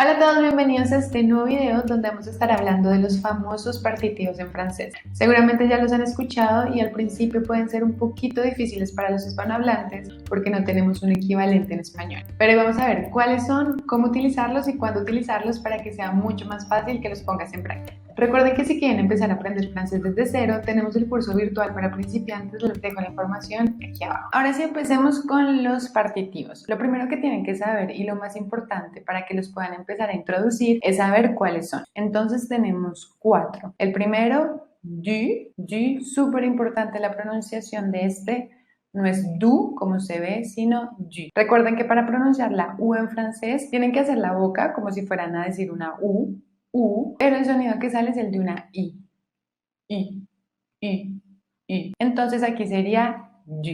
Hola a todos, bienvenidos a este nuevo video donde vamos a estar hablando de los famosos partitivos en francés. Seguramente ya los han escuchado y al principio pueden ser un poquito difíciles para los hispanohablantes porque no tenemos un equivalente en español. Pero vamos a ver cuáles son, cómo utilizarlos y cuándo utilizarlos para que sea mucho más fácil que los pongas en práctica. Recuerden que si quieren empezar a aprender francés desde cero, tenemos el curso virtual para principiantes, les dejo la información aquí abajo. Ahora sí, empecemos con los partitivos. Lo primero que tienen que saber y lo más importante para que los puedan empezar a introducir es saber cuáles son. Entonces tenemos 4. El primero, du, súper importante la pronunciación de este. No es du, como se ve, sino du. Recuerden que para pronunciar la U en francés tienen que hacer la boca como si fueran a decir una U, pero el sonido que sale es el de una I, I. Entonces aquí sería du.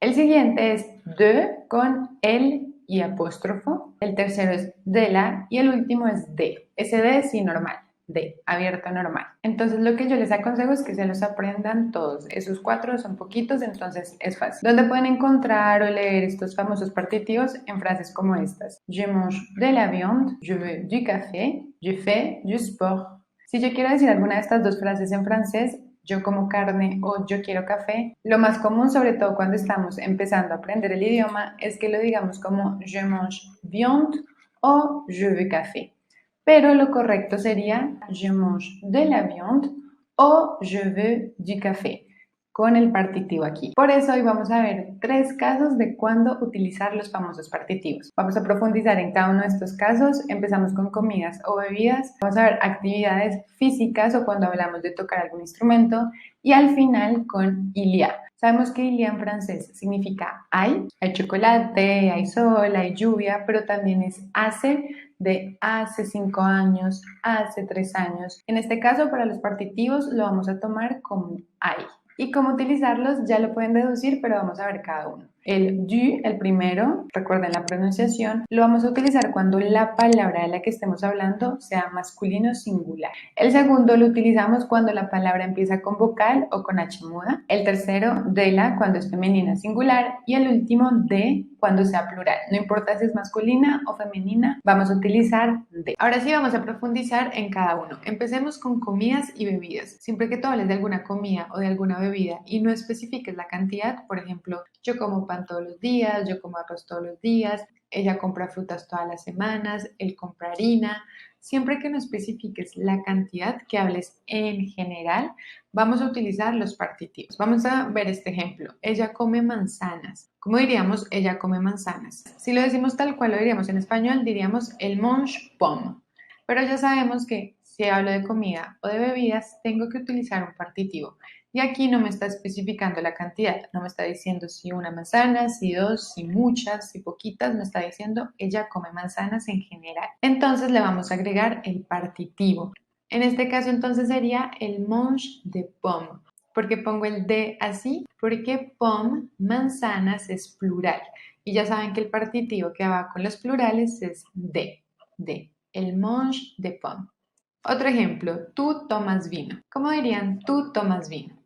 El siguiente es de con el y apóstrofo. El tercero es de la y el último es de. Ese de sí normal. De, abierto normal. Entonces lo que yo les aconsejo es que se los aprendan todos. Esos 4 son poquitos, entonces es fácil. ¿Dónde pueden encontrar o leer estos famosos partitivos? En frases como estas. Je mange de la viande, je veux du café, je fais du sport. Si yo quiero decir alguna de estas dos frases en francés, yo como carne o yo quiero café, lo más común, sobre todo cuando estamos empezando a aprender el idioma, es que lo digamos como je mange viande o je veux café. Pero lo correcto sería je mange de la viande o je veux du café, con el partitivo aquí. Por eso hoy vamos a ver 3 casos de cuándo utilizar los famosos partitivos. Vamos a profundizar en cada uno de estos casos. Empezamos con comidas o bebidas. Vamos a ver actividades físicas o cuando hablamos de tocar algún instrumento. Y al final con il y a. Sabemos que il y a en francés significa hay chocolate, hay sol, hay lluvia, pero también es hace, de hace 5 años, hace 3 años. En este caso, para los partitivos lo vamos a tomar como hay. Y cómo utilizarlos ya lo pueden deducir, pero vamos a ver cada uno. El du, el primero, recuerden la pronunciación, lo vamos a utilizar cuando la palabra de la que estemos hablando sea masculino singular. El segundo lo utilizamos cuando la palabra empieza con vocal o con H muda. El tercero, de la, cuando es femenina singular. Y el último, de, cuando sea plural. No importa si es masculina o femenina, vamos a utilizar de. Ahora sí vamos a profundizar en cada uno. Empecemos con comidas y bebidas. Siempre que tú hables de alguna comida o de alguna bebida y no especifiques la cantidad, por ejemplo, yo como pan todos los días, yo como arroz todos los días, ella compra frutas todas las semanas, él compra harina. Siempre que no especifiques la cantidad, que hables en general, vamos a utilizar los partitivos. Vamos a ver este ejemplo. Ella come manzanas. ¿Cómo diríamos ella come manzanas? Si lo decimos tal cual lo diríamos en español, diríamos el mange pomme. Pero ya sabemos que si hablo de comida o de bebidas, tengo que utilizar un partitivo. Y aquí no me está especificando la cantidad, no me está diciendo si una manzana, si dos, si muchas, si poquitas, me está diciendo ella come manzanas en general. Entonces le vamos a agregar el partitivo. En este caso entonces sería el mange de pomme. ¿Por qué pongo el de así? Porque pomme, manzanas, es plural. Y ya saben que el partitivo que va con los plurales es de. El mange de pomme. Otro ejemplo, tú tomas vino. ¿Cómo dirían tú tomas vino?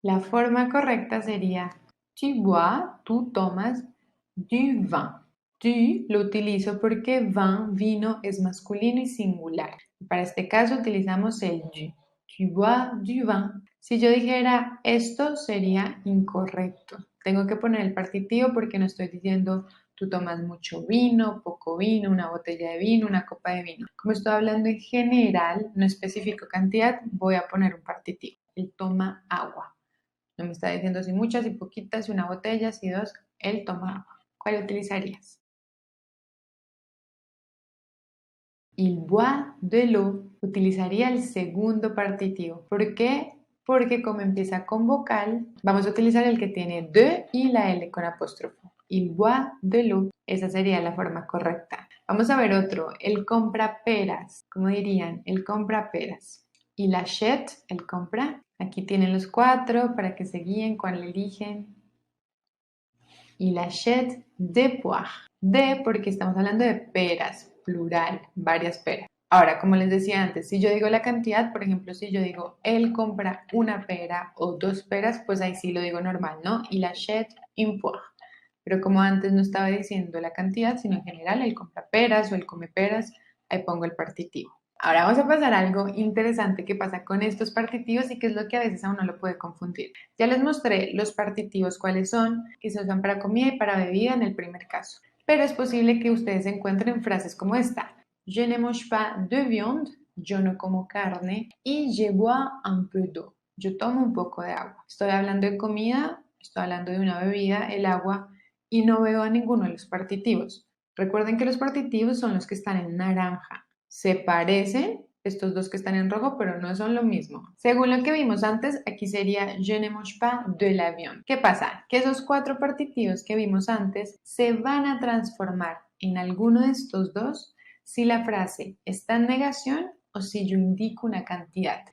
La forma correcta sería tu bois, tú tomas du vin. Tu lo utilizo porque vin, vino, es masculino y singular. Para este caso utilizamos el du. Tu bois du vin. Si yo dijera esto sería incorrecto. Tengo que poner el partitivo porque no estoy diciendo tú tomas mucho vino, poco vino, una botella de vino, una copa de vino. Como estoy hablando en general, no especifico cantidad, voy a poner un partitivo. Él toma agua. No me está diciendo si muchas, si poquitas, si una botella, si dos. Él toma agua. ¿Cuál utilizarías? Il boit de l'eau. Utilizaría el segundo partitivo. ¿Por qué? Porque como empieza con vocal, vamos a utilizar el que tiene de y la L con apóstrofo. Il boit de l'eau. Esa sería la forma correcta. Vamos a ver otro. El compra peras. ¿Cómo dirían? El compra peras. Il achète, el compra. Aquí tienen los 4 para que se guíen cuál eligen. Il achète des poires. De porque estamos hablando de peras, plural, varias peras. Ahora, como les decía antes, si yo digo la cantidad, por ejemplo, si yo digo él compra una pera o 2 peras, pues ahí sí lo digo normal, ¿no? Il achète une poire. pero como antes no estaba diciendo la cantidad, sino en general el compra peras o el come peras, ahí pongo el partitivo. Ahora vamos a pasar a algo interesante que pasa con estos partitivos y que es lo que a veces a uno lo puede confundir. Ya les mostré los partitivos cuáles son, que se usan para comida y para bebida en el primer caso. Pero es posible que ustedes encuentren frases como esta. Je ne mange pas de viande, yo no como carne, y je bois un peu d'eau. Yo tomo un poco de agua. Estoy hablando de comida, estoy hablando de una bebida, el agua, y no veo a ninguno de los partitivos. Recuerden que los partitivos son los que están en naranja. Se parecen estos dos que están en rojo, pero no son lo mismo. Según lo que vimos antes, aquí sería je ne mange pas de l'avion. ¿Qué pasa? Que esos cuatro partitivos que vimos antes se van a transformar en alguno de estos dos si la frase está en negación o si yo indico una cantidad.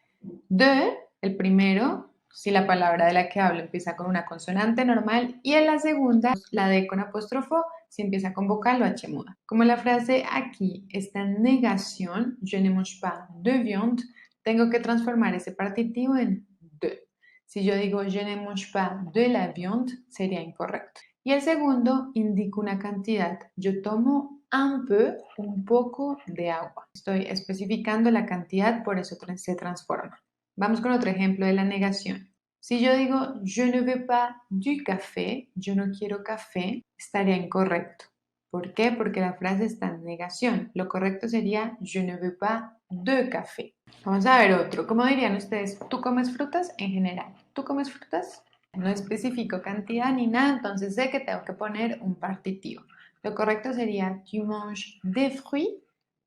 De, el primero, si la palabra de la que hablo empieza con una consonante normal, y en la segunda, la D con apóstrofo, si empieza con vocal o H muda. Como la frase aquí está en negación, je ne mange pas de viande, tengo que transformar ese partitivo en de. Si yo digo je ne mange pas de la viande, sería incorrecto. Y el segundo indica una cantidad. Yo tomo un peu, un poco de agua. Estoy especificando la cantidad, por eso se transforma. Vamos con otro ejemplo de la negación. Si yo digo je ne veux pas du café, yo no quiero café, estaría incorrecto. ¿Por qué? Porque la frase está en negación. Lo correcto sería je ne veux pas de café. Vamos a ver otro. ¿Cómo dirían ustedes? ¿Tú comes frutas? En general. ¿Tú comes frutas? No especifico cantidad ni nada, entonces sé que tengo que poner un partitivo. Lo correcto sería tu manges des fruits.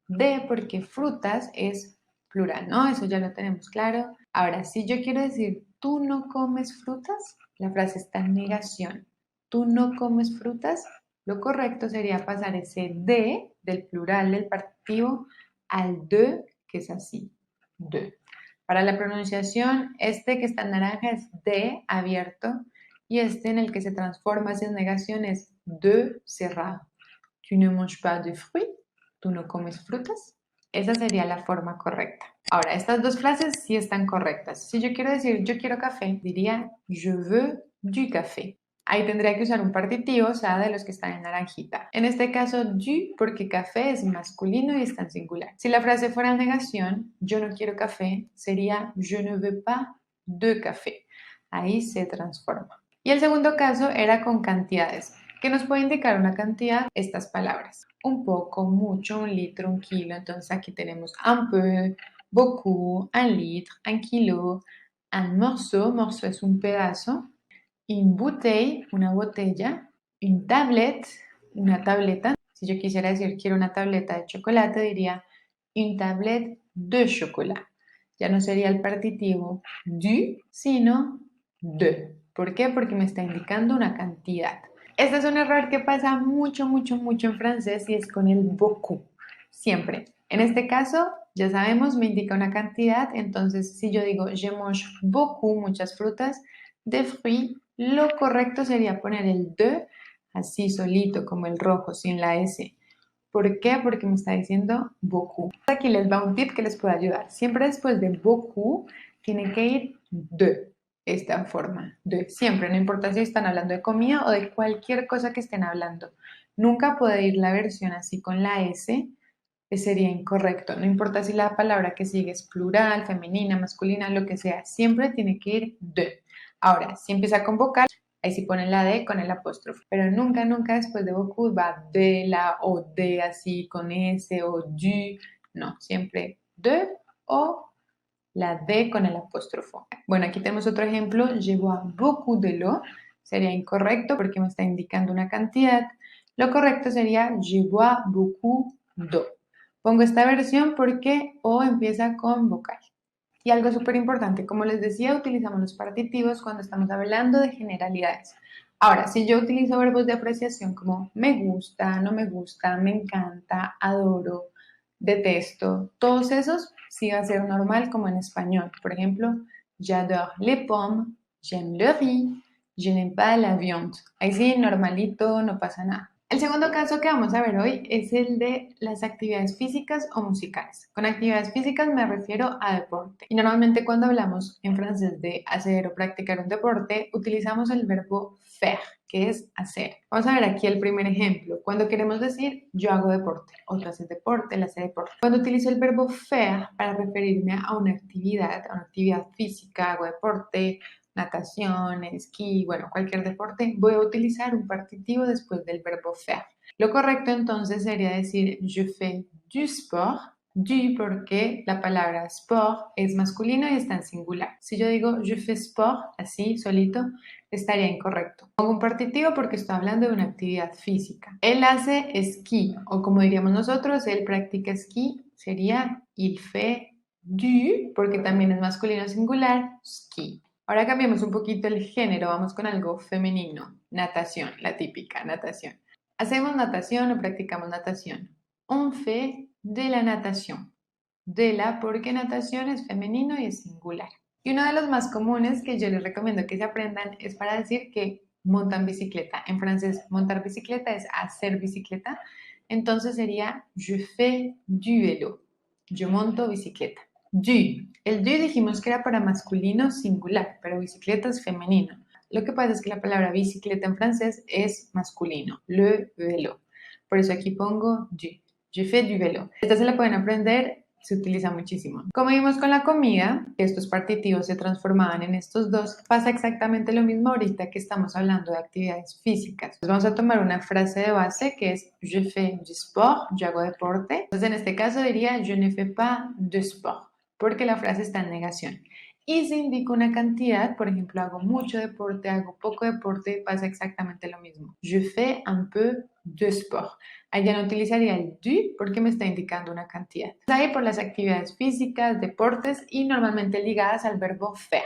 De porque frutas es plural, ¿no? Eso ya lo tenemos claro. Ahora, si yo quiero decir tú no comes frutas, la frase está en negación. Tú no comes frutas, lo correcto sería pasar ese de del plural del partitivo al de, que es así, de. Para la pronunciación, este que está en naranja es de abierto y este en el que se transforma hacia negación es de cerrado. Tu ne manges pas de fruits, tú no comes frutas. Esa sería la forma correcta. Ahora, estas dos frases sí están correctas. Si yo quiero decir yo quiero café, diría je veux du café. Ahí tendría que usar un partitivo, o sea, de los que están en naranjita. En este caso, du, porque café es masculino y está en singular. Si la frase fuera en negación, yo no quiero café, sería je ne veux pas de café. Ahí se transforma. Y el segundo caso era con cantidades, que nos puede indicar una cantidad, estas palabras. Un poco, mucho, un litro, un kilo. Entonces aquí tenemos un peu, beaucoup, un litre, un kilo, un morceau, morceau es un pedazo, une bouteille, una botella, une tablette, una tableta. Si yo quisiera decir quiero una tableta de chocolate, diría une tablette de chocolat. Ya no sería el partitivo du, sino de. ¿Por qué? Porque me está indicando una cantidad. Este es un error que pasa mucho en francés y es con el beaucoup. Siempre. En este caso, ya sabemos, me indica una cantidad. Entonces, si yo digo je mange beaucoup, muchas frutas, de fruits, lo correcto sería poner el de así solito, como el rojo, sin la S. ¿Por qué? Porque me está diciendo beaucoup. Aquí les va un tip que les puede ayudar. Siempre después de beaucoup, tiene que ir de esta forma. De siempre, no importa si están hablando de comida o de cualquier cosa que estén hablando. Nunca puede ir la versión así con la S, que sería incorrecto. No importa si la palabra que sigue es plural, femenina, masculina, lo que sea. Siempre tiene que ir de. Ahora, si empieza con vocal, ahí sí ponen la D con el apóstrofe, pero nunca después de beaucoup va de la o de así con S o du, no, siempre de o la D con el apóstrofo. Bueno, aquí tenemos otro ejemplo, je bois beaucoup de l'eau, sería incorrecto porque me está indicando una cantidad. Lo correcto sería je bois beaucoup d'eau. Pongo esta versión porque O empieza con vocal. Y algo súper importante, como les decía, utilizamos los partitivos cuando estamos hablando de generalidades. Ahora, si yo utilizo verbos de apreciación como me gusta, no me gusta, me encanta, adoro, detesto, todos esos sí va a ser normal como en español. Por ejemplo, j'adore les pommes, j'aime le riz, je n'aime pas la viande. Ahí sí, normalito, no pasa nada. El segundo caso que vamos a ver hoy es el de las actividades físicas o musicales. Con actividades físicas me refiero a deporte. Y normalmente cuando hablamos en francés de hacer o practicar un deporte, utilizamos el verbo faire, que es hacer. Vamos a ver aquí el primer ejemplo. Cuando queremos decir yo hago deporte, otro hace deporte, él hace deporte. Cuando utilizo el verbo faire para referirme a una actividad física, hago deporte, natación, esquí, bueno, cualquier deporte, voy a utilizar un partitivo después del verbo faire. Lo correcto entonces sería decir je fais du sport, du porque la palabra sport es masculino y está en singular. Si yo digo je fais sport, así, solito, estaría incorrecto. Pongo un partitivo porque estoy hablando de una actividad física. Él hace esquí, o como diríamos nosotros, él practica esquí, sería il fait du, porque también es masculino singular, ski. Ahora cambiamos un poquito el género, vamos con algo femenino. Natación, la típica natación. Hacemos natación o practicamos natación. On fait de la natación. De la porque natación es femenino y es singular. Y uno de los más comunes que yo les recomiendo que se aprendan es para decir que montan bicicleta. En francés, montar bicicleta es hacer bicicleta. Entonces sería je fais du vélo. Yo monto bicicleta. Du. El du dijimos que era para masculino singular, pero bicicleta es femenino. Lo que pasa es que la palabra bicicleta en francés es masculino, le vélo. Por eso aquí pongo du. Je fais du vélo. Esta se la pueden aprender, se utiliza muchísimo. Como vimos con la comida, que estos partitivos se transformaban en estos dos, pasa exactamente lo mismo ahorita que estamos hablando de actividades físicas. Entonces vamos a tomar una frase de base que es je fais du sport, yo hago deporte. Entonces en este caso diría je ne fais pas de sport, porque la frase está en negación. Y si indico una cantidad, por ejemplo, hago mucho deporte, hago poco deporte, pasa exactamente lo mismo. Je fais un peu de sport. Allá no utilizaría el du porque me está indicando una cantidad. Ahí por las actividades físicas, deportes y normalmente ligadas al verbo faire.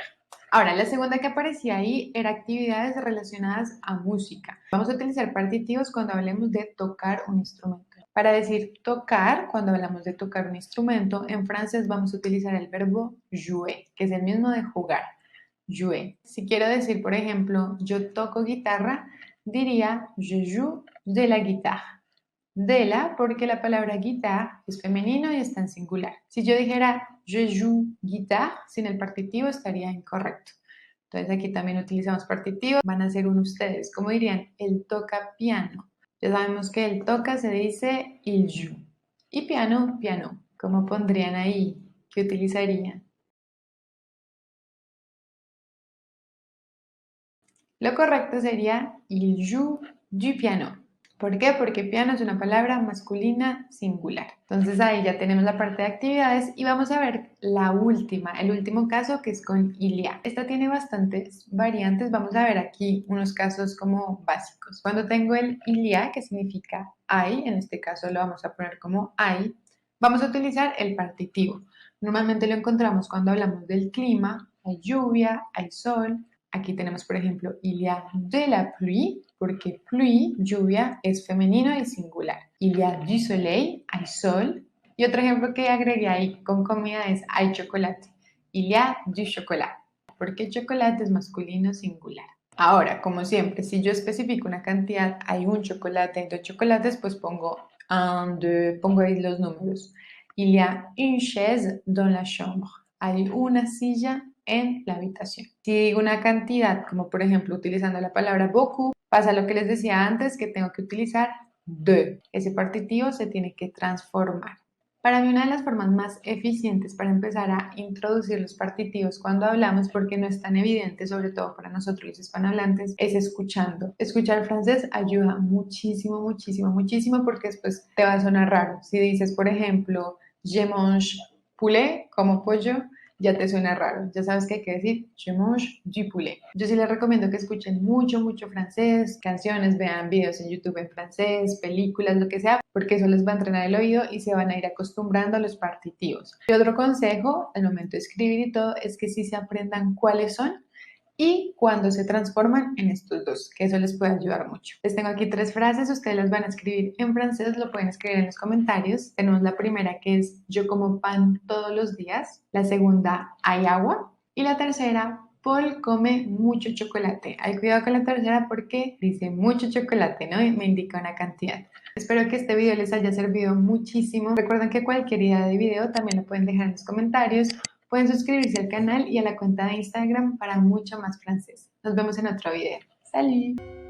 Ahora, la segunda que aparecía ahí era actividades relacionadas a música. Vamos a utilizar partitivos cuando hablemos de tocar un instrumento. Para decir tocar, cuando hablamos de tocar un instrumento, en francés vamos a utilizar el verbo jouer, que es el mismo de jugar. Jouer. Si quiero decir, por ejemplo, yo toco guitarra, diría je joue de la guitarra. De la, porque la palabra guitarra es femenino y está en singular. Si yo dijera je joue guitare, sin el partitivo estaría incorrecto. Entonces aquí también utilizamos partitivos. Van a ser ustedes, como dirían, él toca piano. Ya sabemos que el toca se dice il joue. Y piano, piano. ¿Cómo pondrían ahí? ¿Qué utilizarían? Lo correcto sería il joue du piano. ¿Por qué? Porque piano es una palabra masculina singular. Entonces ahí ya tenemos la parte de actividades y vamos a ver la última, el último caso que es con il y a. Esta tiene bastantes variantes. Vamos a ver aquí unos casos como básicos. Cuando tengo el il y a, que significa hay, en este caso lo vamos a poner como hay, vamos a utilizar el partitivo. Normalmente lo encontramos cuando hablamos del clima, hay lluvia, hay sol. Aquí tenemos, por ejemplo, il y a de la pluie, porque pluie, lluvia, es femenino y singular. Il y a du soleil, hay sol. Y otro ejemplo que agregué ahí con comida es hay chocolate. Il y a du chocolat, porque chocolate es masculino singular. Ahora, como siempre, si yo especifico una cantidad, hay un chocolate, hay dos chocolates, pues pongo un, deux, pongo ahí los números. Il y a une chaise dans la chambre. Hay una silla en la habitación. Si digo una cantidad, como por ejemplo utilizando la palabra beaucoup, pasa lo que les decía antes, que tengo que utilizar de. Ese partitivo se tiene que transformar. Para mí una de las formas más eficientes para empezar a introducir los partitivos cuando hablamos, porque no es tan evidente, sobre todo para nosotros los hispanohablantes, es escuchando. Escuchar francés ayuda muchísimo, muchísimo, muchísimo porque después te va a sonar raro. Si dices, por ejemplo, je mange poulet, como pollo, ya te suena raro. Ya sabes que hay que decir je mange du poulet. Yo sí les recomiendo que escuchen mucho, mucho francés, canciones, vean videos en YouTube en francés, películas, lo que sea, porque eso les va a entrenar el oído y se van a ir acostumbrando a los partitivos. Y otro consejo, al momento de escribir y todo, es que sí se aprendan cuáles son y cuando se transforman en estos dos, que eso les puede ayudar mucho. Les tengo aquí 3 frases, ustedes las van a escribir en francés, lo pueden escribir en los comentarios. Tenemos la primera que es yo como pan todos los días, la segunda hay agua y la tercera Paul come mucho chocolate. Hay cuidado con la tercera porque dice mucho chocolate, ¿no? Y me indica una cantidad. Espero que este video les haya servido muchísimo. Recuerden que cualquier idea de video también lo pueden dejar en los comentarios. Pueden suscribirse al canal y a la cuenta de Instagram para mucho más francés. Nos vemos en otro video. ¡Salut!